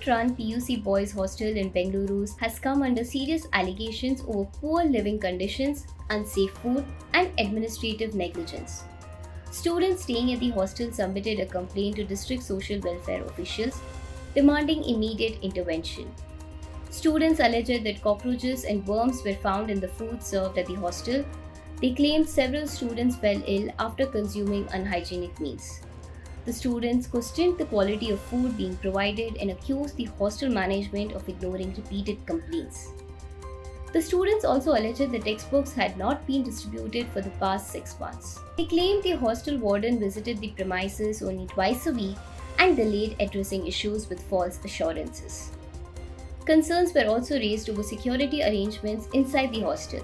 state-run PUC boys hostel in Bengaluru has come under serious allegations over poor living conditions, unsafe food, and administrative negligence. Students staying at the hostel submitted a complaint to district social welfare officials demanding immediate intervention. Students alleged that cockroaches and worms were found in the food served at the hostel. They claimed several students fell ill after consuming unhygienic meals. The students questioned the quality of food being provided and accused the hostel management of ignoring repeated complaints. The students also alleged the textbooks had not been distributed for the past 6 months. They claimed the hostel warden visited the premises only twice a week and delayed addressing issues with false assurances. Concerns were also raised over security arrangements inside the hostel.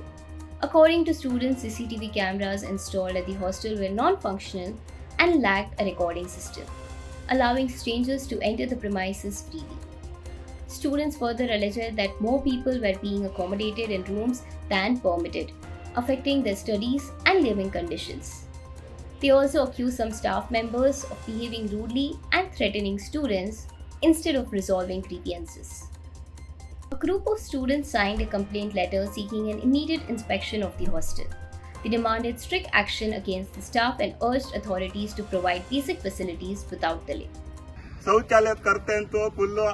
According to students, CCTV cameras installed at the hostel were non-functional and lacked a recording system, allowing strangers to enter the premises freely. Students further alleged that more people were being accommodated in rooms than permitted, affecting their studies and living conditions. They also accused some staff members of behaving rudely and threatening students instead of resolving grievances. A group of students signed a complaint letter seeking an immediate inspection of the hostel. They demanded strict action against the staff and urged authorities to provide basic facilities without delay. ಶೌಚಾಲಯದ ಕರ್ತೆ ಅಂತೂ full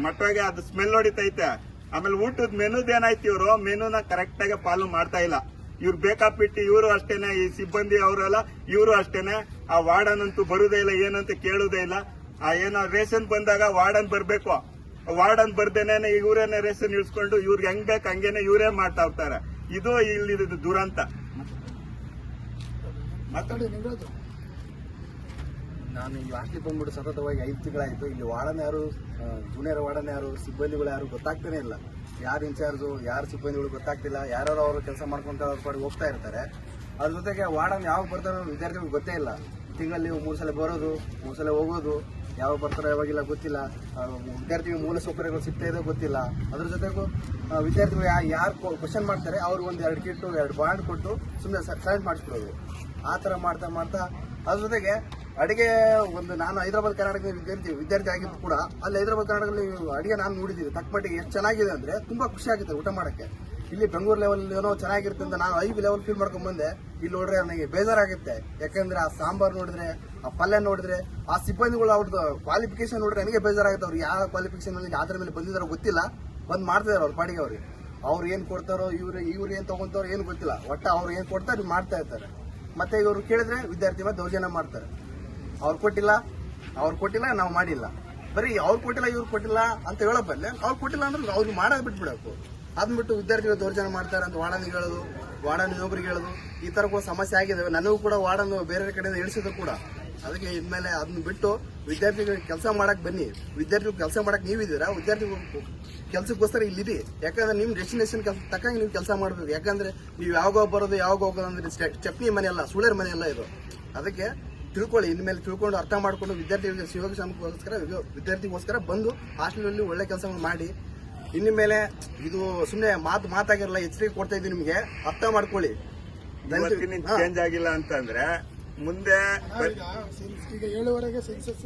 ಮಟ್ಟಗೆ ಅದು smell ಹೊಡಿತೈತೆ. ಆಮೇಲೆ ಊಟದ ಮೆನುದೇನಾಯ್ತು, ಇವರು ಮೆನುನ correct ಆಗಿ follow ಮಾಡ್ತಾ ಇಲ್ಲ. ಇವ್ರು ಬೇಕಾಬಿಟ್ಟು ಇವರು ಅಷ್ಟೇನೆ, ಈ ಸಿಬ್ಬಂದಿ ಅವರೆಲ್ಲ ಇವರು ಅಷ್ಟೇನೆ. ಆ ವಾರ್ಡನ್ ಅಂತೂ ಬರುದೇ ಇಲ್ಲ, ಏನಂತ ಕೇಳುದೇ ಇಲ್ಲ. ಆ ಏನೋ ರೇಷನ್ ಬಂದಾಗ ವಾರ್ಡನ್ ಬರ್ಬೇಕು, ವಾರ್ಡನ್ ಬರ್ದೇನೆ ಇವರೇನೆ ರೇಷನ್ ಇಳಿಸ್ಕೊಂಡು ಇವ್ರಿಗೆ ಹೆಂಗ್ ಬೇಕು ಹಂಗೇನೆ ಇವರೇ ಮಾಡ್ತಾ ಇರ್ತಾರೆ. ಇದು ಇಲ್ಲಿ ದುರಂತ. ಮಾತಾಡಿ ನಿಮ್ದು. ನಾನು ಈ ಹಾಸ್ಟೆಲ್ ಬಂದ್ಬಿಟ್ಟು ಸತತವಾಗಿ 5 ತಿಂಗಳಾಯಿತು. ಇಲ್ಲಿ ವಾರ್ಡನ್ ಯಾರು, ಜೂನಿಯರ್ ವಾರ್ಡನ್ ಯಾರು, ಸಿಬ್ಬಂದಿಗಳು ಯಾರು ಗೊತ್ತಾಗ್ತಾನೆ ಇಲ್ಲ. ಯಾರು ಇನ್ಚಾರ್ಜು, ಯಾರು ಸಿಬ್ಬಂದಿಗಳು ಗೊತ್ತಾಗ್ತಿಲ್ಲ. ಯಾರು ಅವರು ಕೆಲಸ ಮಾಡ್ಕೊಂತ ಅವ್ರ ಪಾಡಿಗೆ ಹೋಗ್ತಾ ಇರ್ತಾರೆ. ಅದ್ರ ಜೊತೆಗೆ ವಾರ್ಡನ್ ಯಾವಾಗ ಬರ್ತಾರೋ ವಿದ್ಯಾರ್ಥಿಗಳು ಗೊತ್ತೇ ಇಲ್ಲ. ತಿಂಗಳಲ್ಲಿ 3 ಸಲ ಬರೋದು, 3 ಸಲ ಹೋಗೋದು, ಯಾವಾಗ ಬರ್ತಾರೋ ಯಾವಾಗಿಲ್ಲ ಗೊತ್ತಿಲ್ಲ. ವಿದ್ಯಾರ್ಥಿಗೆ ಮೂಲ ಸೌಕರ್ಯಗಳು ಸಿಗ್ತಾ ಇದೋ ಗೊತ್ತಿಲ್ಲ. ಅದ್ರ ಜೊತೆಗೂ ವಿದ್ಯಾರ್ಥಿಗಳು ಯಾರು ಕ್ವಶನ್ ಮಾಡ್ತಾರೆ ಅವ್ರಿಗೆ ಒಂದು 2 ಕಿಟ್ಟು 2 ಬಾಂಡ್ ಕೊಟ್ಟು ಸುಮ್ಮನೆ ಸೈಲೆಂಟ್ ಮಾಡಿಸ್ಬಿಡೋದು. ಆ ಥರ ಮಾಡ್ತಾ ಮಾಡ್ತಾ ಅದ್ರ ಜೊತೆಗೆ ಅಡಿಗೆ ನಾನು ಹೈದರಾಬಾದ್ ಕರ್ನಾಟಕದ ವಿದ್ಯಾರ್ಥಿ ಆಗಿದ್ದು ಕೂಡ ಅಲ್ಲಿ ಹೈದರಾಬಾದ್ ಕರ್ನಾಟಕದಲ್ಲಿ ಅಡಿಗೆ ನಾನು ನೋಡಿದ್ದೀವಿ. ತಕ್ಕಮಟ್ಟಿಗೆ ಎಷ್ಟು ಚೆನ್ನಾಗಿದೆ ಅಂದ್ರೆ ತುಂಬಾ ಖುಷಿ ಆಗುತ್ತೆ ಊಟ ಮಾಡಕ್ಕೆ. ಇಲ್ಲಿ ಬೆಂಗಳೂರು ಲೆವೆಲ್ ಏನೋ ಚೆನ್ನಾಗಿರುತ್ತೆ ಅಂತ ನಾನು 5 ಲೆವೆಲ್ ಫೀಲ್ ಮಾಡ್ಕೊಂಡ್ ಬಂದೆ. ಇಲ್ಲಿ ನೋಡ್ರೆ ನನಗೆ ಬೇಜಾರಾಗುತ್ತೆ. ಯಾಕಂದ್ರೆ ಆ ಸಾಂಬಾರ್ ನೋಡಿದ್ರೆ, ಆ ಪಲ್ಯ ನೋಡಿದ್ರೆ, ಆ ಸಿಬ್ಬಂದಿಗಳು ಅವ್ರದ್ದು ಕ್ವಾಲಿಫಿಕೇಶನ್ ನೋಡಿದ್ರೆ ನನಗೆ ಬೇಜಾರಾಗುತ್ತೆ. ಅವ್ರು ಯಾವ ಕ್ವಾಲಿಫಿಕೇಶನ್ ಅದ್ರ ಮೇಲೆ ಬಂದಿದ್ದಾರೋ ಗೊತ್ತಿಲ್ಲ, ಬಂದ್ ಮಾಡ್ತಿದಾರೆ ಅವ್ರ ಪಾಡಿಗೆ. ಅವ್ರು ಏನ್ ಕೊಡ್ತಾರೋ, ಇವ್ರು ಏನ್ ತಗೊಂತಾರೋ ಏನು ಗೊತ್ತಿಲ್ಲ. ಒಟ್ಟ ಅವ್ರು ಏನ್ ಕೊಡ್ತಾರೋ ಮಾಡ್ತಾ ಇರ್ತಾರೆ. ಮತ್ತೆ ಇವರು ಕೇಳಿದ್ರೆ ವಿದ್ಯಾರ್ಥಿ ಮೇಲೆ ದೌರ್ಜನ್ಯ ಮಾಡ್ತಾರೆ. ಅವ್ರು ಕೊಟ್ಟಿಲ್ಲ ನಾವು ಮಾಡಿಲ್ಲ. ಬರೀ ಅವ್ರು ಕೊಟ್ಟಿಲ್ಲ ಇವ್ರು ಕೊಟ್ಟಿಲ್ಲ ಅಂತ ಹೇಳೋ ಬದಲು ಅವ್ರು ಕೊಟ್ಟಿಲ್ಲ ಅಂದ್ರೆ ಅವ್ರಿಗೆ ಮಾಡೋದು ಬಿಟ್ಬಿಡಬೇಕು. ಅದನ್ಬಿಟ್ಟು ವಿದ್ಯಾರ್ಥಿಗಳು ದೌರ್ಜನ್ಯ ಮಾಡ್ತಾರೆ ಅಂತ ವಾರ್ಡನ್ಗೆ ಹೇಳೋದು, ವಾರ್ಡನ್ ಇನ್ನೊಬ್ರಿಗೆ ಹೇಳೋದು, ಈ ತರ ಸಮಸ್ಯೆ ಆಗಿದೆ. ನನಗೂ ಕೂಡ ವಾರ್ಡನ್ ಬೇರೆ ಕಡೆಯಿಂದ ಇಳಿಸಿದ್ರು ಕೂಡ. ಅದಕ್ಕೆ ಇನ್ಮೇಲೆ ಅದನ್ನ ಬಿಟ್ಟು ವಿದ್ಯಾರ್ಥಿಗಳಿಗೆ ಕೆಲಸ ಮಾಡಕ್ ಬನ್ನಿ. ವಿದ್ಯಾರ್ಥಿಗಳು ಕೆಲಸ ಮಾಡಕ್ ನೀವಿದ್ದೀರಾ, ವಿದ್ಯಾರ್ಥಿಗಳು ಕೆಲಸಕ್ಕೋಸ್ಕರ ಇಲ್ಲಿದೆ. ಯಾಕಂದ್ರೆ ನಿಮ್ ಡೆಸ್ಟಿನೇಷನ್ ತಕ್ಕಂಗೆ ನೀವು ಕೆಲಸ ಮಾಡಬೇಕು. ಯಾಕಂದ್ರೆ ನೀವು ಯಾವಾಗ ಬರೋದು ಯಾವಾಗ ಹೋಗೋದು ಅಂದ್ರೆ ಸ್ಟೆಪ್ನಿ ಮನೆ ಅಲ್ಲ, ಸುಳ್ಳೇರ್ ಮನೆ ಅಲ್ಲ ಇದು. ಅದಕ್ಕೆ ತಿಳ್ಕೊಳ್ಳಿ, ಇನ್ಮೇಲೆ ತಿಳ್ಕೊಂಡು ಅರ್ಥ ಮಾಡ್ಕೊಂಡು ವಿದ್ಯಾರ್ಥಿಗಳಿಗೆ ವಿದ್ಯಾರ್ಥಿಗೋಸ್ಕರ ಬಂದು ಹಾಸ್ಟೆಲ್ ಒಳ್ಳೆ ಕೆಲಸ ಮಾಡಿ. ಇನ್ನು ಮೇಲೆ ಇದು ಸುಮ್ಮನೆ ಮಾತಾಗಿರಲ್ಲ, ಎಚ್ಚರಿಕೆ ಕೊಡ್ತಾ ಇದ್ದೀನಿ ನಿಮಗೆ, ಅರ್ಥ ಮಾಡ್ಕೊಳ್ಳಿ. ಚೇಂಜ್ ಆಗಿಲ್ಲ ಅಂತಂದ್ರೆ ಮುಂದೆ ಈಗ 7ವರೆಗೆ ಸೆನ್ಸಸ್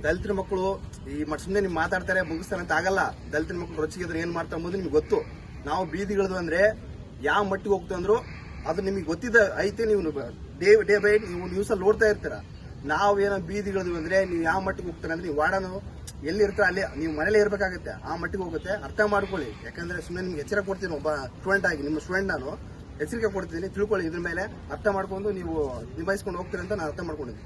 ದಲಿತರ ಮಕ್ಕಳು ಈ ಸುಮ್ಮನೆ ನಿಮ್ ಮಾತಾಡ್ತಾರೆ ಮುಗಿಸ್ತಾರೆ ಅಂತ ಆಗಲ್ಲ. ದಲಿತರ ಮಕ್ಕಳು ರೊಚ್ಚಿಗಿದ್ರೆ ಏನ್ ಮಾಡ್ತಾ ಮುಂದೆ ನಿಮ್ಗೆ ಗೊತ್ತು. ನಾವು ಬೀದಿಗಳದು ಅಂದ್ರೆ ಯಾವ ಮಟ್ಟಿಗೆ ಹೋಗ್ತಂದ್ರು ಅದು ನಿಮಗೆ ಗೊತ್ತಿದ್ದ ಐತೆ. ನೀವು ಡೇ ಬೈ ನೀವು ನ್ಯೂಸ್ ಅಲ್ಲಿ ನೋಡ್ತಾ ಇರ್ತೀರ. ನಾವೇನೋ ಬೀದಿಗಳದು ಅಂದ್ರೆ ನೀವು ಯಾವ ಮಟ್ಟಿಗೆ ಹೋಗ್ತಾರೆ ಅಂದ್ರೆ ನೀವು ವಾರ್ಡನು ಎಲ್ಲಿ ಇರ್ತಾರೆ ಅಲ್ಲಿ ನೀವು ಮನೇಲೆ ಇರ್ಬೇಕಾಗುತ್ತೆ. ಆ ಮಟ್ಟಿಗೆ ಹೋಗುತ್ತೆ, ಅರ್ಥ ಮಾಡ್ಕೊಳ್ಳಿ. ಯಾಕಂದ್ರೆ ಸುಮ್ಮನೆ ನಿಮ್ಗೆ ಎಚ್ಚರ ಕೊಡ್ತೀನಿ, ಒಬ್ಬ ಸ್ಟೂಡೆಂಟ್ ಆಗಿ ನಿಮ್ಮ ಸ್ಟೂಡೆಂಟ್ ನಾನು ಎಚ್ಚರಿಕೆ ಕೊಡ್ತೀನಿ. ತಿಳ್ಕೊಳ್ಳಿ, ಇದ್ರ ಮೇಲೆ ಅರ್ಥ ಮಾಡ್ಕೊಂಡು ನೀವು ನಿಭಾಯಿಸ್ಕೊಂಡು ಹೋಗ್ತೀರಿ ಅಂತ ನಾನು ಅರ್ಥ ಮಾಡ್ಕೊಂಡಿದ್ದೀನಿ.